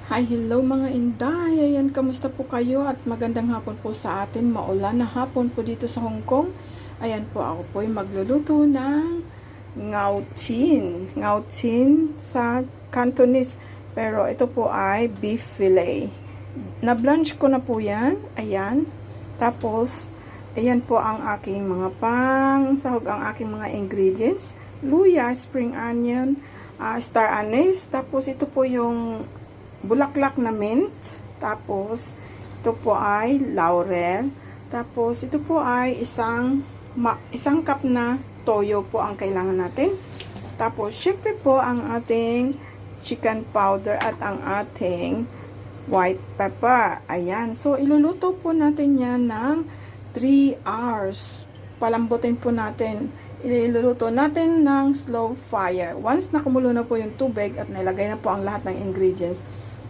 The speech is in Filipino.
Hi, hello mga Inday. Ayan, kamusta po kayo at magandang hapon po sa atin. Maulan na hapon po dito sa Hong Kong. Ayan po, ako po ay magluluto ng ngao tin. Ngao tin sa Cantonese. Pero ito po ay beef fillet. Na-blanch ko na po yan. Ayan. Tapos, ayan po ang aking mga sahog ang aking mga ingredients. Luya, spring onion, star anise. Tapos ito po yung bulaklak na mint. Tapos ito po ay laurel. Tapos ito po ay isang cup na toyo po ang kailangan natin. Tapos syempre po ang ating chicken powder at ang ating white pepper. Ayan. So iluluto po natin yan ng 3 hours. Palambutin po natin. Iluluto natin ng slow fire. Once na kumulo na po yung tubig at nilagay na po ang lahat ng ingredients,